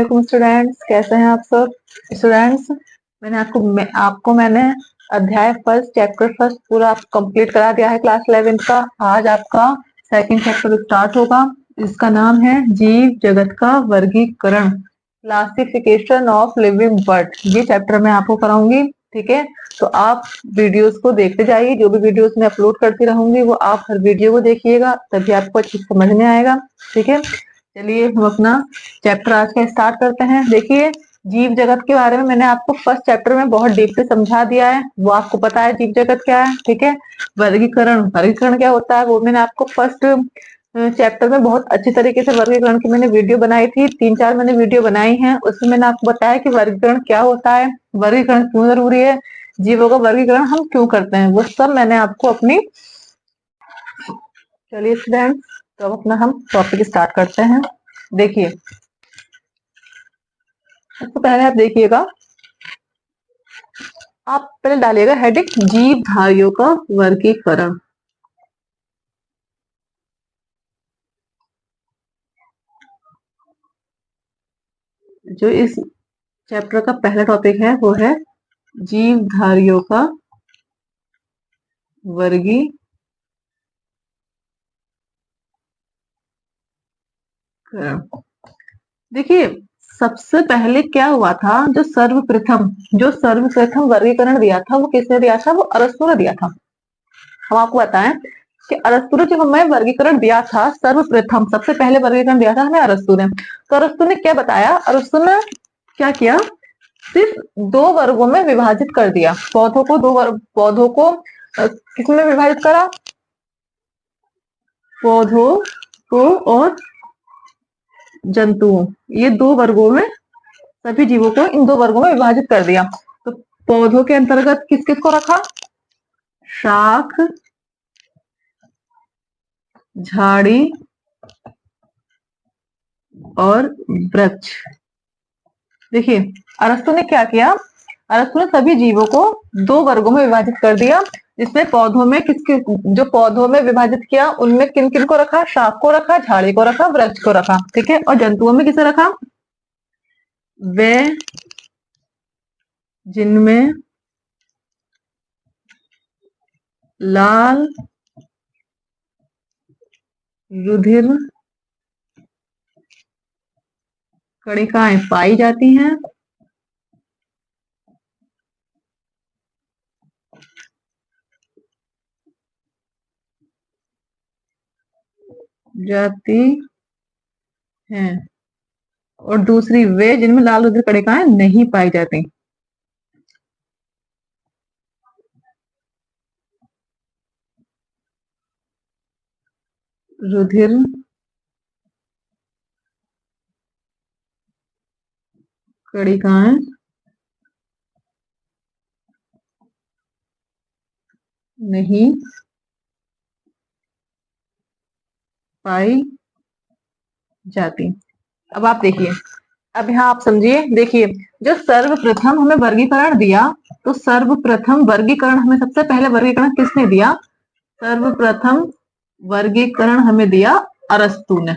Students, कैसे हैं आप सब स्टूडेंट्स। मैंने अध्याय फर्स्ट चैप्टर फर्स्ट पूरा कंप्लीट करा दिया है क्लास 11 का। आज आपका सेकंड चैप्टर स्टार्ट होगा। इसका नाम है जीव जगत का वर्गीकरण, क्लासिफिकेशन ऑफ लिविंग बर्ड। ये चैप्टर मैं आपको कराऊंगी, ठीक है। तो आप वीडियोस को देखते जाइए, जो भी वीडियोस मैं अपलोड करती रहूंगी वो आप हर वीडियो को देखिएगा, तभी आपको अच्छी समझ में आएगा, ठीक है। चलिए हम अपना चैप्टर आज का स्टार्ट करते हैं। देखिए, जीव जगत के बारे में मैंने आपको फर्स्ट चैप्टर में बहुत डीप से समझा दिया है, वो आपको पता है जीव जगत क्या है, ठीक है। वर्गीकरण क्या होता है वो मैंने आपको फर्स्ट चैप्टर में बहुत अच्छी तरीके से वर्गीकरण की मैंने वीडियो बनाई थी, 3-4 मैंने वीडियो बनाई हैं। उसमें मैंने आपको बताया कि वर्गीकरण क्या होता है, वर्गीकरण क्यों जरूरी है, जीवों का वर्गीकरण हम क्यों करते हैं, वो सब मैंने आपको अपनी। चलिए स्टूडेंट्स, तो अब अपना हम टॉपिक स्टार्ट करते हैं। देखिए, सबसे पहले आप देखिएगा, आप पहले डालिएगा हेडिंग जीवधारियों का वर्गीकरण। जो इस चैप्टर का पहला टॉपिक है वो है जीवधारियों का वर्गीकरण। देखिए, सबसे पहले क्या हुआ था, जो सर्वप्रथम वर्गीकरण दिया था वो किसने दिया था, वो अरस्तु ने दिया था। हम आपको बताएं कि अरस्तु ने जो हमें वर्गीकरण दिया था, सर्वप्रथम सबसे पहले वर्गीकरण दिया था हमें अरस्तु ने। तो अरस्तु ने क्या बताया, अरस्तु ने क्या किया, सिर्फ 2 वर्गों में विभाजित कर दिया पौधों को। पौधों को किसमें विभाजित करा, पौधों को और जंतुओं, ये 2 वर्गों में, सभी जीवों को इन 2 वर्गों में विभाजित कर दिया। तो पौधों के अंतर्गत किस किस को रखा, शाख, झाड़ी और वृक्ष। देखिए, अरस्तु ने क्या किया, अरस्तु ने सभी जीवों को 2 वर्गों में विभाजित कर दिया, जिसमें पौधों में जो पौधों में विभाजित किया उनमें किन किन को रखा, शाख को रखा, झाड़ी को रखा, वृक्ष को रखा, ठीक है। और जंतुओं में किसे रखा, वे जिनमें लाल रुधिर कणिकाएं पाई जाती हैं, और दूसरी वे जिनमें लाल रुधिर कणिकाएं नहीं पाई जाती। रुधिर कणिकाएं नहीं पाई जाती। अब आप देखिए, अब यहाँ आप समझिए, देखिए, जो सर्वप्रथम हमें वर्गीकरण दिया, तो सर्वप्रथम वर्गीकरण हमें सबसे पहले वर्गीकरण किसने दिया, सर्वप्रथम वर्गीकरण हमें दिया अरस्तु ने।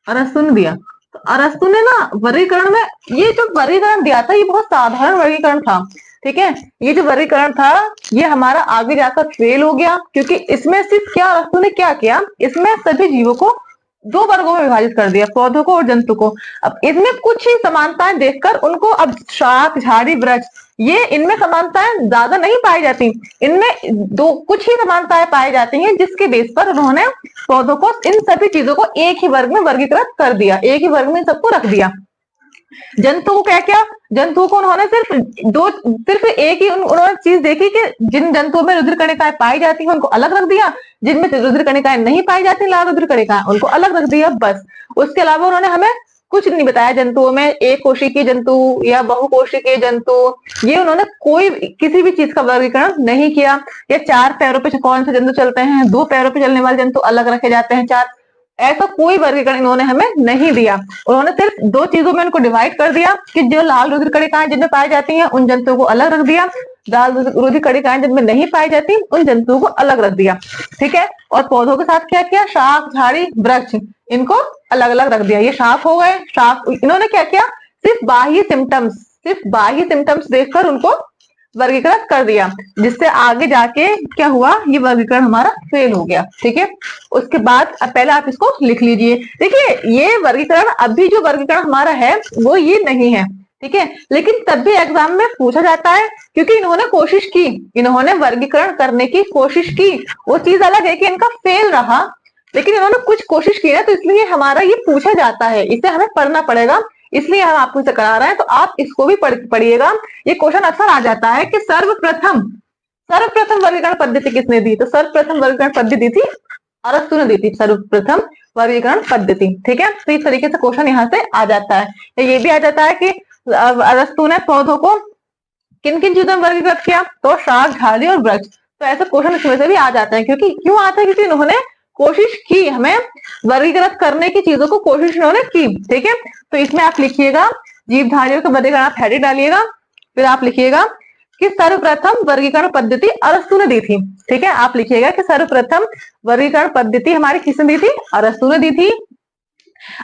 अरस्तु ने दिया, तो अरस्तु ने ना वर्गीकरण में, ये जो वर्गीकरण दिया था ये बहुत साधारण वर्गीकरण था, ठीक है। ये जो वर्गीकरण था ये हमारा आगे जाकर फेल हो गया, क्योंकि इसमें सिर्फ क्या अरस्तु ने क्या किया, इसमें सभी जीवों को 2 वर्गों में विभाजित कर दिया, पौधों को और जंतु को। अब इनमें कुछ ही समानताएं देखकर उनको, अब शाख, झाड़ी, वृक्ष, ये इनमें समानताएं ज्यादा नहीं पाई जाती, इनमें कुछ ही समानताएं पाई जाती हैं, जिसके बेस पर उन्होंने पौधों को, इन सभी चीजों को एक ही वर्ग में वर्गीकृत कर दिया, एक ही वर्ग में सबको रख दिया। जंतु को क्या किया, जंतुओं को उन्होंने सिर्फ एक ही उन्होंने चीज देखी कि जिन जंतुओं में रुधिर कणिकाएं पाई जाती हैं उनको अलग रख दिया, जिनमें रुधिर कणिकाएं नहीं पाई जाती, लाल रुधिर कणिकाएं, उनको अलग रख दिया, बस। उसके अलावा उन्होंने हमें कुछ नहीं बताया जंतुओं में, एक कोशिकीय जंतु या बहुकोशिकीय जंतु, ये उन्होंने कोई किसी भी चीज का वर्गीकरण नहीं किया। या 4 पैरों पे कौन से जंतु चलते हैं, 2 पैरों पे चलने वाले जंतु अलग रखे जाते हैं, 4, ऐसा कोई वर्गीकरण इन्होंने हमें नहीं दिया। उन्होंने सिर्फ 2 चीजों में उनको डिवाइड कर दिया कि जो लाल रुधिर कणिकाएं जिनमें पाई जाती हैं उन जंतुओं को अलग रख दिया, लाल रोधी कणिकाएं जिनमें नहीं पाई जाती उन जंतुओं को अलग रख दिया, ठीक है। और पौधों के साथ क्या किया, शाख, झाड़ी, वृक्ष, इनको अलग अलग रख दिया। ये शाख हो गए, शाख इन्होंने क्या किया, सिर्फ बाह्य सिम्टम्स देखकर उनको वर्गीकृत कर दिया, जिससे आगे जाके क्या हुआ, ये वर्गीकरण हमारा फेल हो गया, ठीक है। उसके बाद अब पहले आप इसको लिख लीजिए। देखिए ये वर्गीकरण, अभी जो वर्गीकरण हमारा है वो ये नहीं है, ठीक है, लेकिन तब भी एग्जाम में पूछा जाता है, क्योंकि इन्होंने कोशिश की, इन्होंने वर्गीकरण करने की कोशिश की। वो चीज अलग है कि इनका फेल रहा, लेकिन इन्होंने कुछ कोशिश की है, तो इसलिए हमारा ये पूछा जाता है, इसे हमें पढ़ना पड़ेगा, इसलिए हम आपको इसे करा रहे हैं। तो आप इसको भी पढ़िएगा। ये क्वेश्चन अक्सर आ जाता है कि सर्वप्रथम वर्गीकरण पद्धति किसने दी, तो सर्वप्रथम वर्गीकरण पद्धति दी थी अरस्तु ने दी थी, सर्वप्रथम वर्गीकरण पद्धति, ठीक है। तो इस तरीके से क्वेश्चन यहाँ से आ जाता है। ये भी आ जाता है कि अरस्तु ने पौधों को किन किन चीजों में वर्गीकृत किया, तो शाख, झाड़ी और वृक्ष। तो ऐसे क्वेश्चन इसमें से भी आ जाते हैं, क्योंकि क्यों आता है, क्योंकि इन्होंने कोशिश की, हमें वर्गीकृत करने की चीजों को कोशिश इन्होंने की, ठीक है। तो इसमें आप लिखिएगा जीवधारियों का वर्गीकरण, आप हेडिंग डालिएगा, फिर आप लिखिएगा कि सर्वप्रथम वर्गीकरण पद्धति अरस्तु ने दी थी, ठीक है। आप लिखिएगा कि सर्वप्रथम वर्गीकरण पद्धति हमारी किसने दी थी, अरस्तु ने दी थी।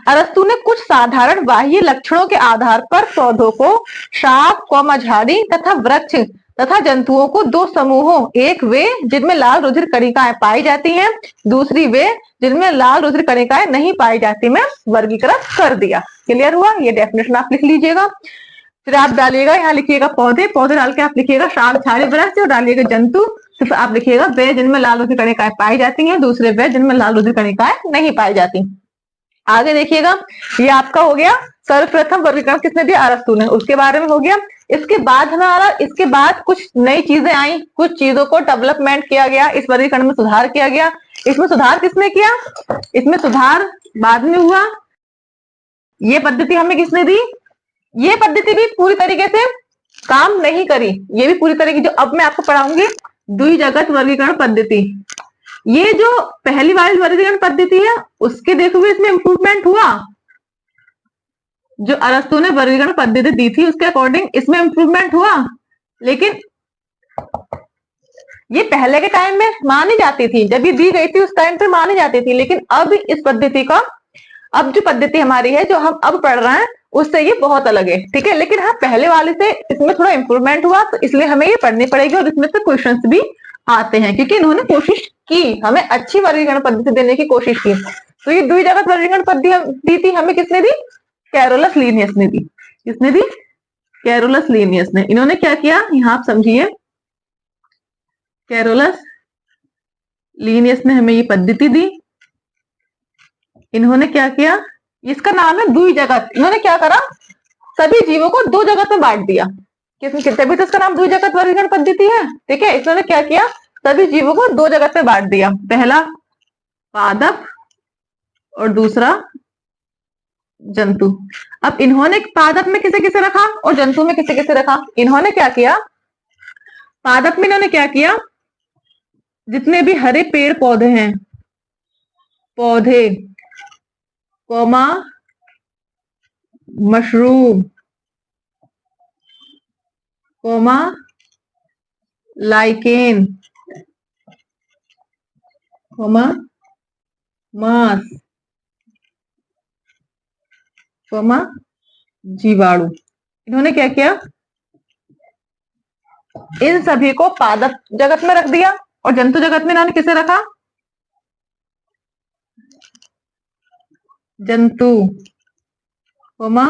अरस्तु ने कुछ साधारण बाह्य लक्षणों के आधार पर पौधों को शाख, झाड़ी तथा वृक्ष तथा जंतुओं को दो समूहों, एक वे जिनमें लाल रुधिर कणिकाएं पाई जाती हैं, दूसरी वे जिनमें लाल रुधिर कणिकाएं नहीं पाई जाती, में वर्गीकृत कर दिया। क्लियर हुआ, ये डेफिनेशन आप लिख लीजिएगा। फिर आप डालिएगा, यहाँ लिखिएगा पौधे डाल के आप लिखिएगा शाख, झाड़ी, वृक्ष, और डालिएगा जंतु, फिर आप लिखिएगा वे जिनमें लाल रुधिर कणिकाएं पाई जाती हैं, दूसरे वे जिनमें लाल रुधिर कणिकाएं नहीं पाई जाती। आगे देखिएगा, ये आपका हो गया सर्वप्रथम वर्गीकरण किसने दिया, अरस्तु ने, उसके बारे में हो गया। इसके बाद कुछ नई चीजें आई, कुछ चीजों को डेवलपमेंट किया गया, इस वर्गीकरण में सुधार किया गया। इसमें सुधार किसने किया, इसमें सुधार बाद में हुआ। ये पद्धति हमें किसने दी, ये पद्धति भी पूरी तरीके से काम नहीं करी, ये भी पूरी तरीके, जो अब मैं आपको पढ़ाऊंगी द्विजगत वर्गीकरण पद्धति, ये जो पहली वाली वर्गीकरण पद्धति है उसके देखो इसमें इंप्रूवमेंट हुआ। जो अरस्तु ने वर्गीकरण पद्धति दी थी उसके अकॉर्डिंग इसमें इंप्रूवमेंट हुआ, लेकिन ये पहले के टाइम में मानी जाती थी, जब ये दी गई थी उस टाइम पे मानी जाती थी, लेकिन अब इस पद्धति का, अब जो पद्धति हमारी है, जो हम अब पढ़ रहे हैं, उससे ये बहुत अलग है, ठीक है। लेकिन हाँ, पहले वाले से इसमें थोड़ा इंप्रूवमेंट हुआ, तो इसलिए हमें ये पढ़नी पड़ेगी, और इसमें से क्वेश्चंस भी आते हैं, क्योंकि इन्होंने कोशिश की, हमें अच्छी वर्गीकरण पद्धति देने की कोशिश की। तो ये द्विजगत वर्गीकरण पद्धति दी थी हमें, किसने दी, कैरोलस लीनियस ने दी। किसने दी, कैरोलस लीनियस ने। इन्होंने क्या किया, यहाँ आप समझिए, कैरोलस लीनियस ने हमें ये पद्धति दी। इन्होंने क्या किया, इसका नाम है द्विजगत। इन्होंने क्या करा, सभी जीवों को दो जगत में बांट दिया, तभी तो इसका नाम द्विजगत वर्गीकरण पद्धति है, ठीक है। इन्होंने क्या किया, सभी जीवों को दो जगत में बांट दिया, पहला पादप और दूसरा जंतु। अब इन्होंने पादप में किसे किसे रखा और जंतु में किसे किसे रखा। इन्होंने क्या किया, पादप में इन्होंने क्या किया, जितने भी हरे पेड़ पौधे हैं, पौधे, comma, mushroom, comma, lichen, comma, मांस, कोमा, जीवाणु। इन्होंने क्या किया, इन सभी को पादप जगत में रख दिया, और जंतु जगत में इन्होंने किसे रखा, जंतु, कोमा,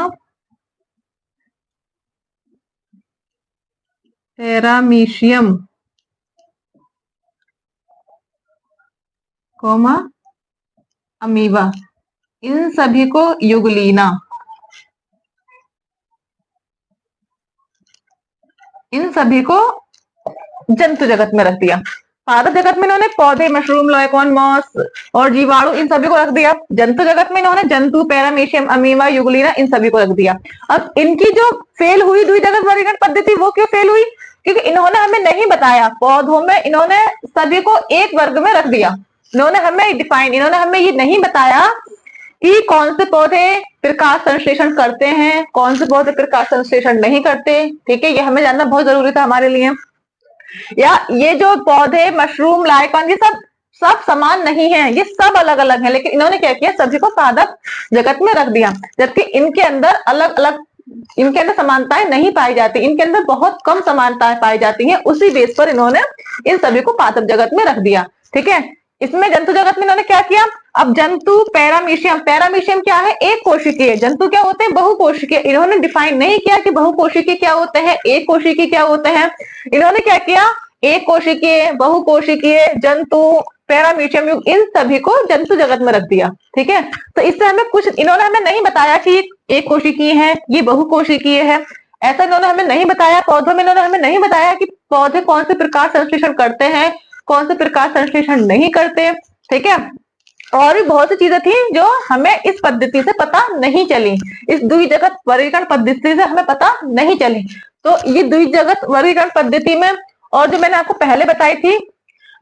पैरामीशियम, कोमा, अमीबा। इन सभी को युगलीना, इन सभी को जंतु जगत में रख दिया। पादप जगत में इन्होंने पौधे, मशरूम, लाइकोन, मॉस और जीवाणु, इन सभी को रख दिया। जंतु जगत में इन्होंने जंतु, पैरामीशियम, अमीबा, युगलीना, इन सभी को रख दिया। अब इनकी जो फेल हुई द्विजगत वर्गीकरण पद्धति, वो क्यों फेल हुई, क्योंकि इन्होंने हमें नहीं बताया, पौधों में इन्होंने सभी को एक वर्ग में रख दिया। इन्होंने हमें ये नहीं बताया कि कौन से पौधे प्रकाश संश्लेषण करते हैं, कौन से पौधे प्रकाश संश्लेषण नहीं करते, ठीक है। ये हमें जानना बहुत जरूरी था हमारे लिए। या ये जो पौधे मशरूम लाइकॉन ये सब समान नहीं है, ये सब अलग अलग है, लेकिन इन्होंने क्या किया, सभी को पादप जगत में रख दिया, जबकि इनके अंदर अलग अलग, इनके अंदर समानताएं नहीं पाई जाती, इनके अंदर बहुत कम समानताएं पाई जाती हैं। उसी बेस पर इन्होंने इन सभी को पादप जगत में रख दिया। ठीक है, इसमें जंतु जगत में इन्होंने क्या किया, अब जंतु पैरामीशियम, पैरामीशियम क्या है, एक कोशिकीय, जंतु क्या होते हैं, बहुकोशिकीय। इन्होंने डिफाइन नहीं किया कि बहुकोशिकीय क्या होते हैं, एक कोशिकीय क्या होते हैं। इन्होंने क्या किया, एक कोशिकीय, बहुकोशिकीय, जंतु, पैरामीशियम युग, इन सभी को जंतु जगत में रख दिया। ठीक है, तो इससे हमें कुछ, इन्होंने हमें नहीं बताया कि एक कोशिकीय है, ये बहुकोशिकीय है, ऐसा इन्होंने हमें नहीं बताया। पौधों में इन्होंने हमें नहीं बताया कि पौधे कौन से प्रकार संश्लेषण करते हैं, कौन से प्रकार संश्लेषण नहीं करते। ठीक है, और भी बहुत सी चीजें थी जो हमें इस पद्धति से पता नहीं चली, इस द्विजगत वर्गीकरण पद्धति से हमें पता नहीं चली। तो ये द्विजगत वर्गीकरण पद्धति में, और जो मैंने आपको पहले बताई थी,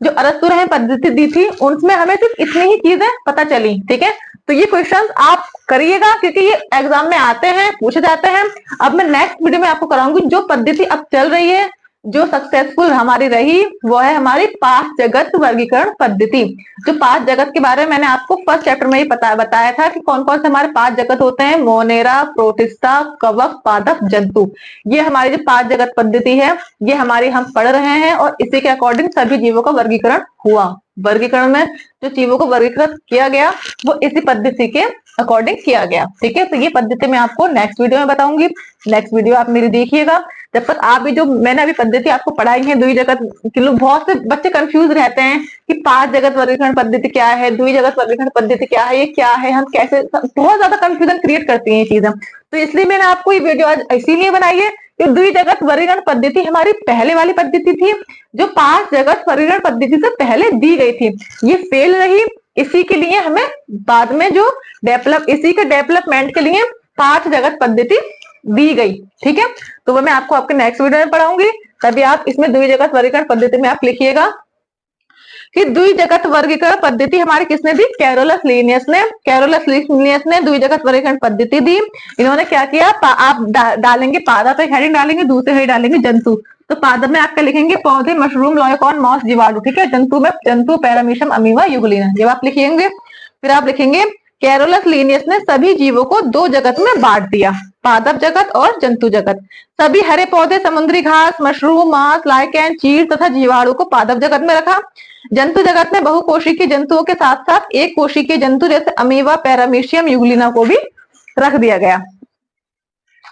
जो अरस्तु ने पद्धति दी थी, उसमें हमें सिर्फ इतनी ही चीजें पता चली। ठीक है, तो ये क्वेश्चंस आप करिएगा, क्योंकि ये एग्जाम में आते हैं, पूछे जाते हैं। अब मैं नेक्स्ट वीडियो में आपको कराऊंगी जो पद्धति अब चल रही है, जो सक्सेसफुल हमारी रही, वो है हमारी पांच जगत वर्गीकरण पद्धति। जो पांच जगत के बारे में मैंने आपको फर्स्ट चैप्टर में ही बताया था कि कौन कौन से हमारे पांच जगत होते हैं, मोनेरा, प्रोटिस्टा, कवक, पादप, जंतु। ये हमारी जो पांच जगत पद्धति है, ये हमारी हम पढ़ रहे हैं, और इसी के अकॉर्डिंग सभी जीवों का वर्गीकरण हुआ। वर्गीकरण में जो जीवों को वर्गीकृत किया गया वो इसी पद्धति के अकॉर्डिंग किया गया। ठीक है, तो ये पद्धति मैं आपको नेक्स्ट वीडियो में बताऊंगी। नेक्स्ट वीडियो आप मेरी देखिएगा। जब तक आप भी, जो मैंने अभी पद्धति आपको पढ़ाई है, द्विजगत के लोग, बहुत से बच्चे कंफ्यूज रहते हैं कि पांच जगत वर्गीकरण पद्धति क्या है, द्विजगत वर्गीकरण पद्धति क्या है, ये क्या है, हम कैसे, बहुत ज्यादा कंफ्यूजन क्रिएट करती है ये चीजें। तो इसलिए मैंने आपको ये वीडियो आज इसीलिए बनाई है कि द्विजगत वर्गीकरण पद्धति हमारी पहले वाली पद्धति थी, जो पांच जगत वर्गीकरण पद्धति से पहले दी गई थी, ये फेल रही। इसी के लिए हमें बाद में जो इसी के डेवलपमेंट के लिए पांच जगत पद्धति दी गई। ठीक है, तो वो मैं आपको आपके नेक्स्ट वीडियो में पढ़ाऊंगी। तभी आप इसमें द्विजगत वर्गीकरण पद्धति में आप लिखिएगा कि द्विजगत वर्गीकरण पद्धति हमारी किसने दी, कैरोलस लीनियस ने। कैरोलस लीनियस ने द्विजगत वर्गीकरण पद्धति दी। इन्होंने क्या किया, आप डालेंगे पादप, एक हेडिंग डालेंगे, दूसरे हेडिंग डालेंगे जंतु। तो पादप में आपका लिखेंगे पौधे, मशरूम, लाइकॉन, मॉस, जीवाणु। ठीक है, जंतु में जंतु, पैरामीशियम, अमीबा, यूग्लिना, जब आप लिखेंगे। फिर आप लिखेंगे कैरोलस लीनियस ने सभी जीवों को दो जगत में बांट दिया, पादप जगत और जंतु जगत। सभी हरे पौधे, समुद्री घास, मशरूम, मांस, लाइकेन, चीड़ तथा जीवाणु को पादप जगत में रखा। जंतु जगत में बहुकोशिकीय जंतुओं के साथ साथ एक कोशिकीय जंतु जैसे अमीबा, पैरामीशियम, यूग्लिना को भी रख दिया गया।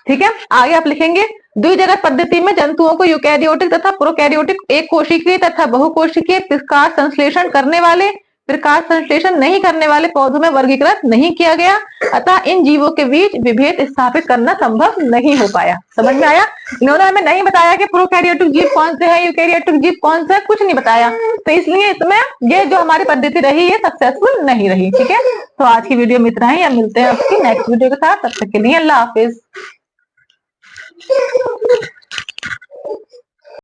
ठीक है, आगे आप लिखेंगे द्विजगत पद्धति में जंतुओं को यूकैरियोटिक तथा प्रोकैरियोटिक, एक कोशिकीय तथा बहुकोशिकीय, प्रकाश संश्लेषण करने वाले, प्रकाश संश्लेषण नहीं करने वाले पौधों में वर्गीकृत नहीं किया गया, अतः इन जीवों के बीच विभेद स्थापित करना संभव नहीं हो पाया। समझ में आया? इन्होंने हमें नहीं बताया कि प्रोकैरियोटिक जीव कौन से है, यूकैरियोटिक जीव कौन सा है, कुछ नहीं बताया। तो इसलिए इसमें ये जो हमारी पद्धति रही है सक्सेसफुल नहीं रही। ठीक है, तो आज की वीडियो में इतना ही, अब मिलते हैं आपकी नेक्स्ट वीडियो के साथ। तब तक के लिए अल्लाह हाफिज।